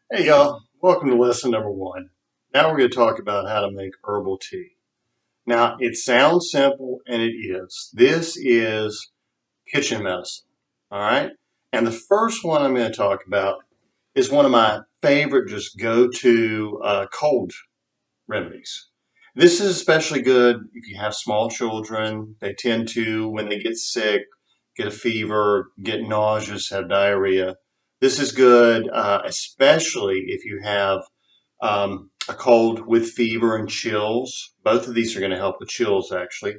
Hey y'all, welcome to lesson number one. Now we're going to talk about how to make herbal tea. Now it sounds simple and it is. This is kitchen medicine, all right? And the first one I'm going to talk about is one of my favorite just go-to cold remedies. This is especially good if you have small children. They tend to, when they get sick, get a fever, get nauseous, have diarrhea. This is good, especially if you have a cold with fever and chills. Both of these are going to help with chills, actually.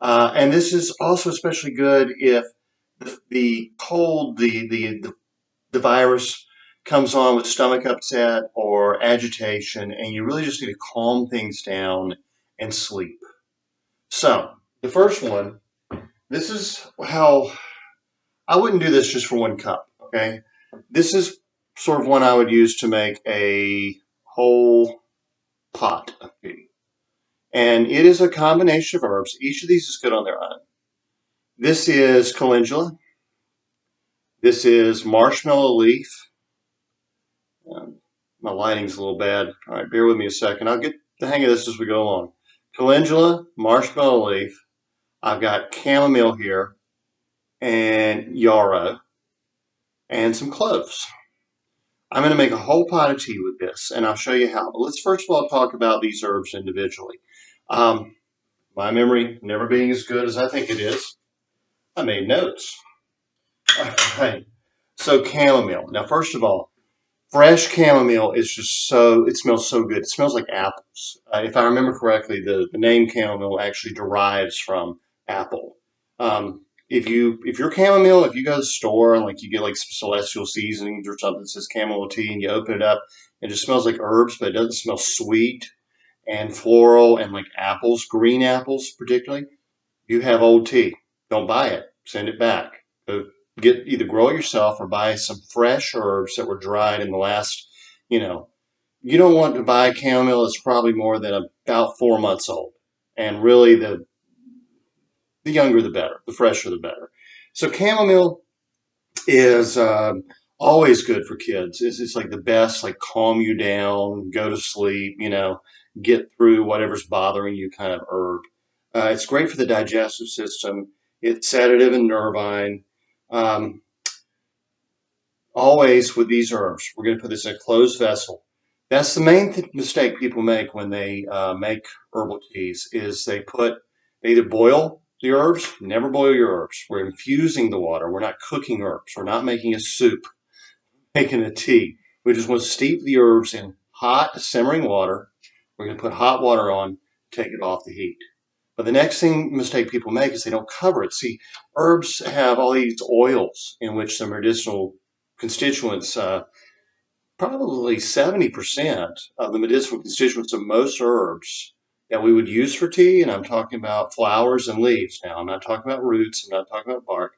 And this is also especially good if the cold, the virus comes on with stomach upset or agitation, and you really just need to calm things down and sleep. So, the first one, this is how I wouldn't do this just for one cup, okay? This is sort of one I would use to make a whole pot of tea. And it is a combination of herbs. Each of these is good on their own. This is calendula. This is marshmallow leaf. Um, my lighting's a little bad. All right, bear with me a second. I'll get the hang of this as we go along. Calendula, marshmallow leaf. I've got chamomile here and yarrow and some cloves. I'm going to make a whole pot of tea with this, and I'll show you how. But let's first of all talk about these herbs individually. Um, my memory never being as good as I think it is, I made notes. All right. So chamomile. Now, first of all, fresh chamomile is just it smells so good. It smells like apples. If I remember correctly, the name chamomile actually derives from apple. If you're chamomile, if you go to the store and like you get like some celestial seasonings or something that says chamomile tea and you open it up, it just smells like herbs, but it doesn't smell sweet and floral and like apples, green apples particularly. You have old tea. Don't buy it. Send it back. Go get either grow it yourself or buy some fresh herbs that were dried in the last, you know, you don't want to buy chamomile that's probably more than about 4 months old. And really the younger the better, the fresher the better. So chamomile is always good for kids. It's like the best, like calm you down, go to sleep, get through whatever's bothering you kind of herb. It's great for the digestive system. It's sedative and nervine. Um, Always with these herbs, we're going to put this in a closed vessel. That's the main mistake people make when they make herbal teas is they either boil the herbs, never boil your herbs. We're infusing the water. We're not cooking herbs. We're not making a soup, making a tea. We just want to steep the herbs in hot, simmering water. We're going to put hot water on, take it off the heat. But the next mistake people make is they don't cover it. See, herbs have all these oils in which the medicinal constituents, probably 70% of the medicinal constituents of most herbs that we would use for tea, and I'm talking about flowers and leaves now, I'm not talking about roots, I'm not talking about bark,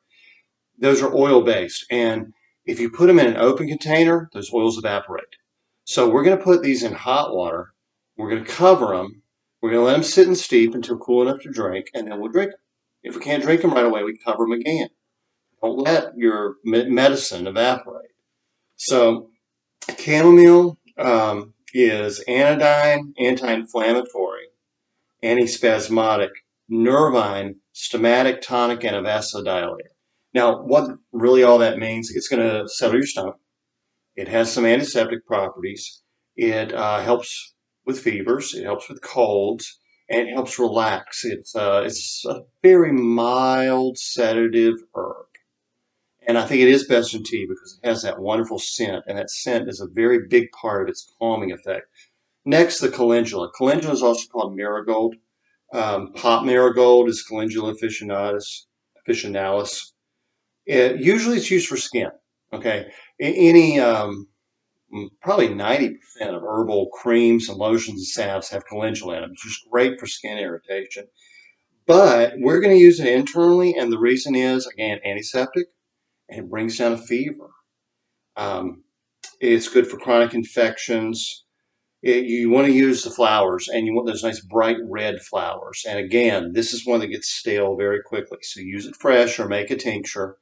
those are oil based. And if you put them in an open container, those oils evaporate. So we're going to put these in hot water. We're going to cover them. We're going to let them sit and steep until cool enough to drink, and then we'll drink them. If we can't drink them right away, we cover them again. Don't let your medicine evaporate. So chamomile is anodyne, anti-inflammatory, antispasmodic, nervine, stomachic tonic, and a vasodilator. Now, what really all that means, it's going to settle your stomach. It has some antiseptic properties. It helps with fevers. It helps with colds, and it helps relax. It's a very mild sedative herb. And I think it is best in tea because it has that wonderful scent, and that scent is a very big part of its calming effect. Next, the calendula. Calendula is also called marigold. Pot marigold is Calendula officinalis. Usually it's used for skin. Okay, any probably 90% of herbal creams and lotions and salves have calendula in them. It's just great for skin irritation. But we're going to use it internally, and the reason is again antiseptic, and it brings down a fever. Um, it's good for chronic infections. You want to use the flowers, and you want those nice bright red flowers. And again, this is one that gets stale very quickly. So use it fresh or make a tincture.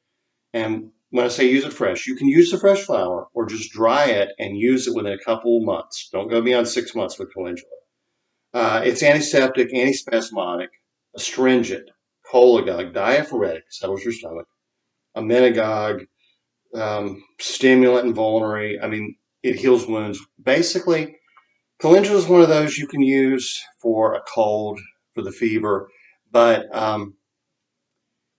And when I say use it fresh, you can use the fresh flower or just dry it and use it within a couple months. Don't go beyond 6 months with calendula. It's antiseptic, antispasmodic, astringent, cholagogue, diaphoretic, settles your stomach, emmenagogue, stimulant and vulnerary. I mean, it heals wounds. Basically, calendula is one of those you can use for a cold, for the fever, but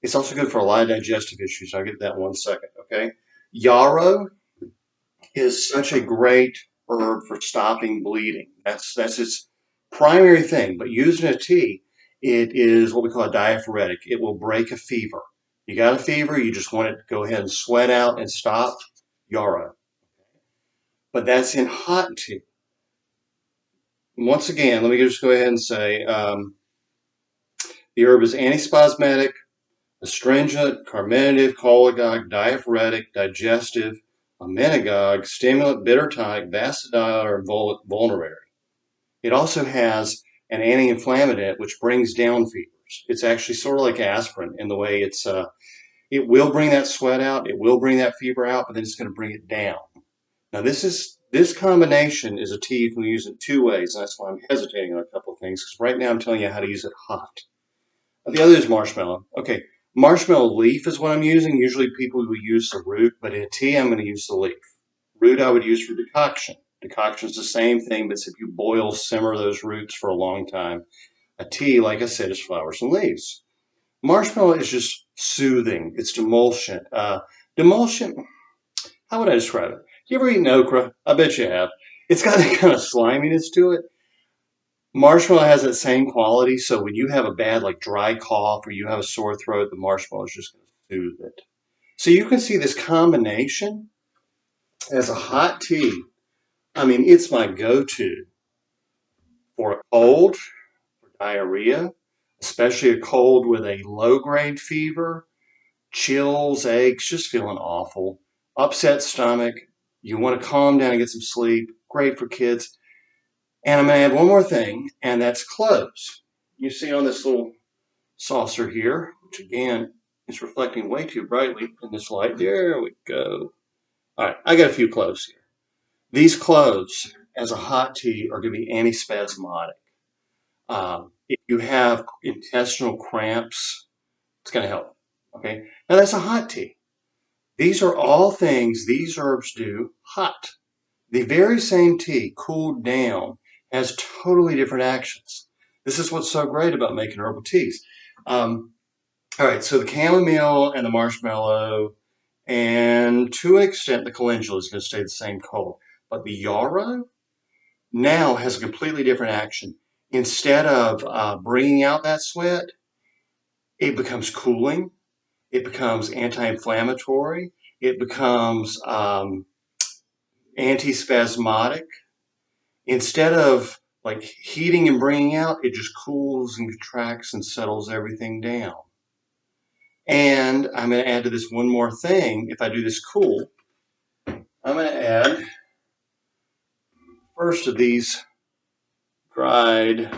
it's also good for a lot of digestive issues. I'll get to that in 1 second, okay? Yarrow is such a great herb for stopping bleeding. That's its primary thing. But used in a tea, it is what we call a diaphoretic. It will break a fever. You got a fever, you just want it to go ahead and sweat out and stop, yarrow. But that's in hot tea. Once again, let me just go ahead and say the herb is antispasmodic, astringent, carminative, cholagogue, diaphoretic, digestive, emmenagogue, stimulant, bitter tonic, vasodilator, and vulnerary. It also has an anti-inflammatory which brings down fevers. It's actually sort of like aspirin in the way it will bring that sweat out, it will bring that fever out, but then it's going to bring it down. Now this combination is a tea you can use in 2 ways, and that's why I'm hesitating on a couple of things, because right now I'm telling you how to use it hot. The other is marshmallow. Okay, marshmallow leaf is what I'm using. Usually people will use the root, but in a tea I'm going to use the leaf. Root I would use for decoction. Decoction is the same thing, but if you boil, simmer those roots for a long time. A tea, like I said, is flowers and leaves. Marshmallow is just soothing. It's demulcent. Demulcent, how would I describe it? You ever eaten okra? I bet you have. It's got that kind of sliminess to it. Marshmallow has that same quality, so when you have a bad, like dry cough or you have a sore throat, the marshmallow is just going to soothe it. So you can see this combination as a hot tea. I mean, it's my go-to for a cold, for diarrhea, especially a cold with a low-grade fever, chills, aches, just feeling awful, upset stomach. You want to calm down and get some sleep. Great for kids. And I'm going to add one more thing, and that's cloves. You see on this little saucer here, which again is reflecting way too brightly in this light. There we go. All right, I got a few cloves here. These cloves, as a hot tea, are going to be antispasmodic. If you have intestinal cramps, it's going to help. Okay, now that's a hot tea. These are all things these herbs do hot. The very same tea, cooled down, has totally different actions. This is what's so great about making herbal teas. All right, so the chamomile and the marshmallow, and to an extent, the calendula is going to stay the same cold. But the yarrow now has a completely different action. Instead of bringing out that sweat, it becomes cooling. It becomes anti-inflammatory. It becomes antispasmodic. Instead of like heating and bringing out, it just cools and contracts and settles everything down. And I'm going to add to this one more thing. If I do this cool, I'm going to add first of these dried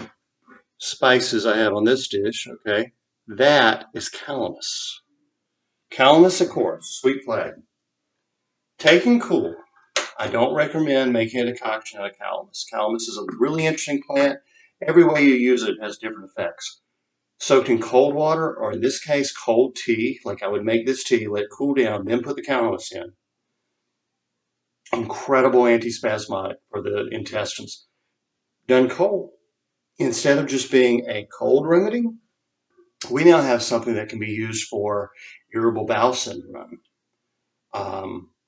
spices I have on this dish, okay? That is calamus. Calamus, of course, sweet flag. Taken cool, I don't recommend making a decoction out of calamus. Calamus is a really interesting plant. Every way you use it has different effects. Soaked in cold water, or in this case, cold tea, like I would make this tea, let it cool down, then put the calamus in. Incredible antispasmodic for the intestines. Done cold. Instead of just being a cold remedy, we now have something that can be used for irritable bowel syndrome,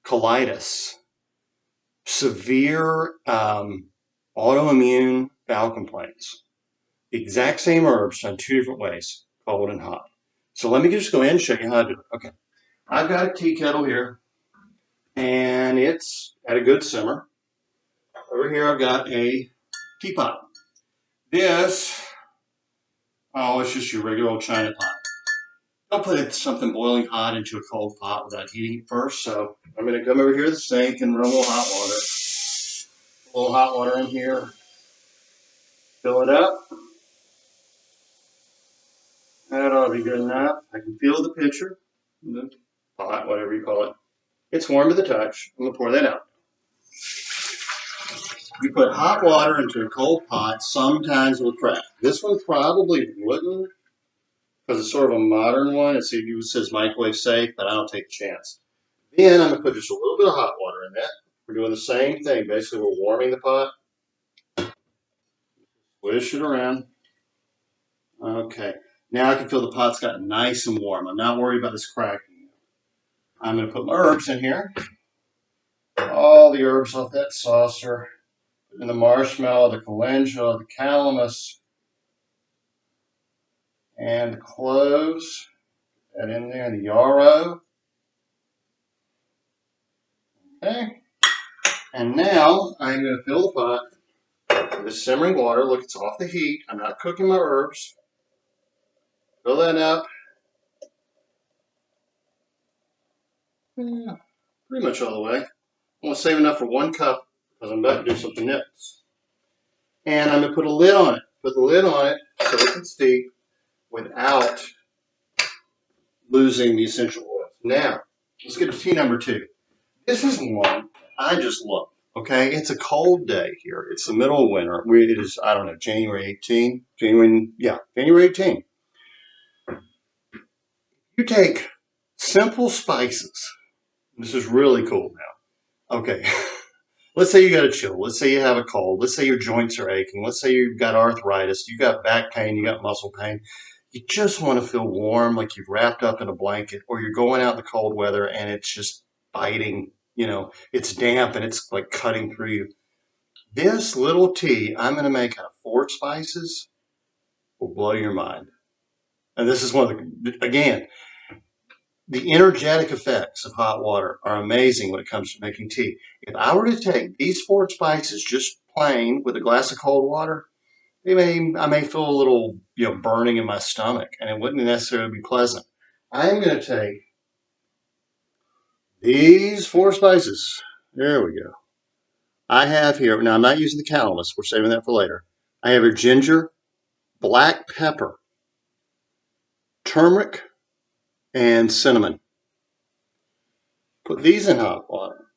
colitis, severe autoimmune bowel complaints. The exact same herbs done 2 different ways, cold and hot. So let me just go ahead and show you how to do it. Okay, I've got a tea kettle here, and it's at a good simmer. Over here I've got a teapot. This, oh, it's just your regular old china pot. Don't put something boiling hot into a cold pot without heating it first. So I'm going to come over here to the sink and run a little hot water. A little hot water in here. Fill it up. That ought to be good enough. I can feel the pitcher, the pot, whatever you call it. It's warm to the touch. I'm going to pour that out. You put hot water into a cold pot, sometimes it'll crack. This one probably wouldn't, because it's sort of a modern one. It says microwave safe, but I don't take a chance. Then I'm going to put just a little bit of hot water in that. We're doing the same thing. Basically, we're warming the pot. Swish it around. Okay. Now I can feel the pot's gotten nice and warm. I'm not worried about this cracking. I'm going to put my herbs in here. All the herbs off that saucer. Put in the marshmallow, the calendula, the calamus, and the cloves. Put that in there, and the yarrow. Okay. And now I'm going to fill the pot with this simmering water. Look, it's off the heat. I'm not cooking my herbs. Fill that up. Yeah, pretty much all the way. I'm going to save enough for 1 cup because I'm about to do something else. And I'm going to put a lid on it. Put the lid on it so it can steep without losing the essential oils. Now, let's get to tea number 2. This is one I just love. Okay, it's a cold day here. It's the middle of winter. It is, I don't know, January 18. January 18. You take simple spices. This is really cool now. Okay, let's say you got a chill. Let's say you have a cold. Let's say your joints are aching. Let's say you've got arthritis. You got back pain. You got muscle pain. You just want to feel warm, like you've wrapped up in a blanket, or you're going out in the cold weather and it's just biting. You know, it's damp and it's like cutting through you. This little tea I'm going to make out of 4 spices will blow your mind. And this is one of the, again, the energetic effects of hot water are amazing when it comes to making tea. If I were to take these 4 spices just plain with a glass of cold water, I may feel a little, burning in my stomach, and it wouldn't necessarily be pleasant. I'm going to take these 4 spices. There we go. I have here, now I'm not using the calamus. We're saving that for later. I have here ginger, black pepper, turmeric, and cinnamon. Put these in hot water.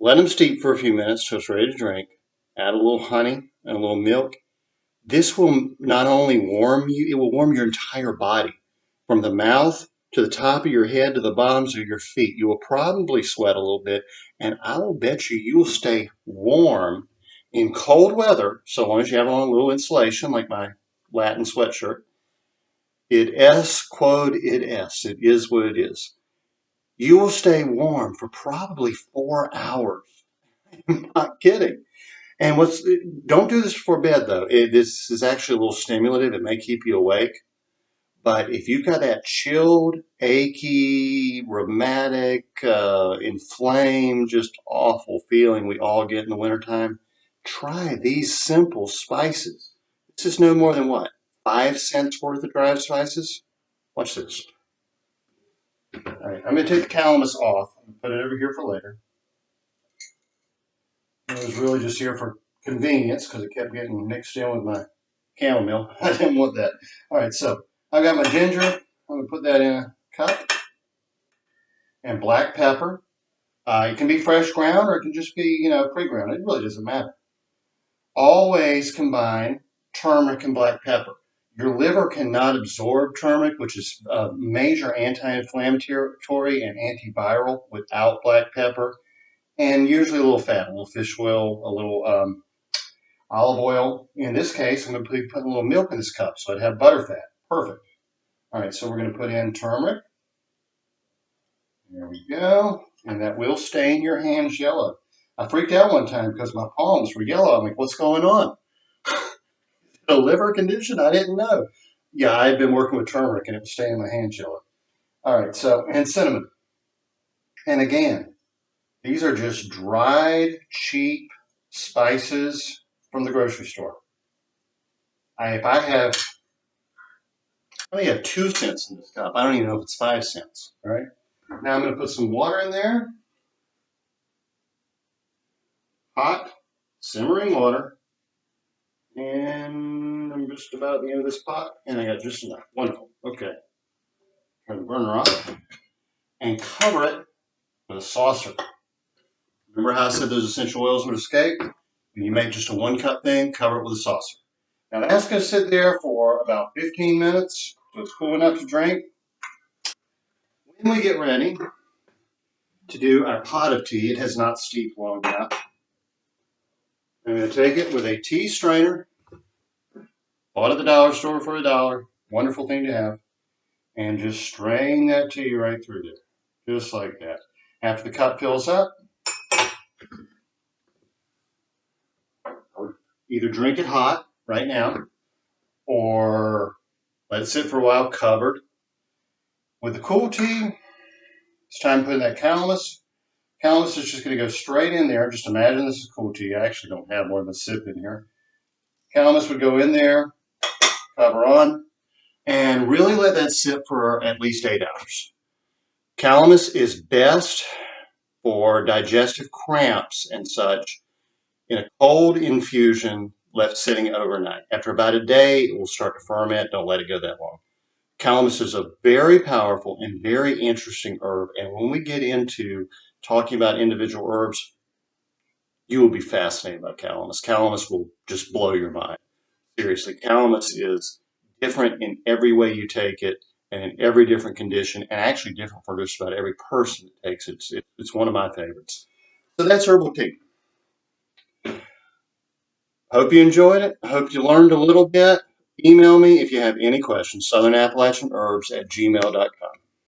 Let them steep for a few minutes till it's ready to drink. Add a little honey and a little milk. This will not only warm you, it will warm your entire body. From the mouth to the top of your head to the bottoms of your feet. You will probably sweat a little bit, and I will bet you will stay warm in cold weather, so long as you have on a little insulation like my Latin sweatshirt. It es quod it est. It is what it is. You will stay warm for probably 4 hours. I'm not kidding. And don't do this before bed, though. This is actually a little stimulative. It may keep you awake. But if you've got that chilled, achy, rheumatic, inflamed, just awful feeling we all get in the wintertime, try these simple spices. This is no more than what? 5 cents worth of dried spices? Watch this. All right, I'm going to take the calamus off and put it over here for later. It was really just here for convenience because it kept getting mixed in with my chamomile. I didn't want that. All right, so I got my ginger. I'm going to put that in a cup. And black pepper. It can be fresh ground or it can just be, pre-ground. It really doesn't matter. Always combine turmeric and black pepper. Your liver cannot absorb turmeric, which is a major anti-inflammatory and antiviral, without black pepper. And usually a little fat, a little fish oil, a little olive oil. In this case, I'm going to be putting a little milk in this cup, so I'd have butter fat. Perfect. All right, so we're going to put in turmeric. There we go. And that will stain your hands yellow. I freaked out one time because my palms were yellow. I'm like, what's going on? A liver condition? I didn't know. Yeah, I had been working with turmeric and it was staining my hands yellow. All right, and cinnamon. And again, these are just dried, cheap spices from the grocery store. I only have 2 cents in this cup. I don't even know if it's 5 cents. All right. Now I'm going to put some water in there. Hot, simmering water. And I'm just about at the end of this pot, and I got just enough. Wonderful. Okay. Turn the burner off and cover it with a saucer. Remember how I said those essential oils would escape? When you make just a 1-cup thing, cover it with a saucer. Now that's going to sit there for about 15 minutes, so it's cool enough to drink. When we get ready to do our pot of tea, it has not steeped long enough. I'm going to take it with a tea strainer, bought at the dollar store for $1. Wonderful thing to have. And just strain that tea right through there, just like that. After the cup fills up, either drink it hot right now or let it sit for a while covered. With the cool tea, it's time to put in that calamus. Calamus is just going to go straight in there. Just imagine this is cool tea. I actually don't have more than a sip in here. Calamus would go in there, cover on, and really let that sit for at least 8 hours. Calamus is best for digestive cramps and such in a cold infusion left sitting overnight. After about a day, it will start to ferment. Don't let it go that long. Calamus is a very powerful and very interesting herb. And when we get into talking about individual herbs, you will be fascinated by calamus. Calamus will just blow your mind. Seriously, calamus is different in every way you take it and in every different condition, and actually different for just about every person that takes it. It's one of my favorites. So that's herbal tea. Hope you enjoyed it. Hope you learned a little bit. Email me if you have any questions, southernappalachianherbs@gmail.com.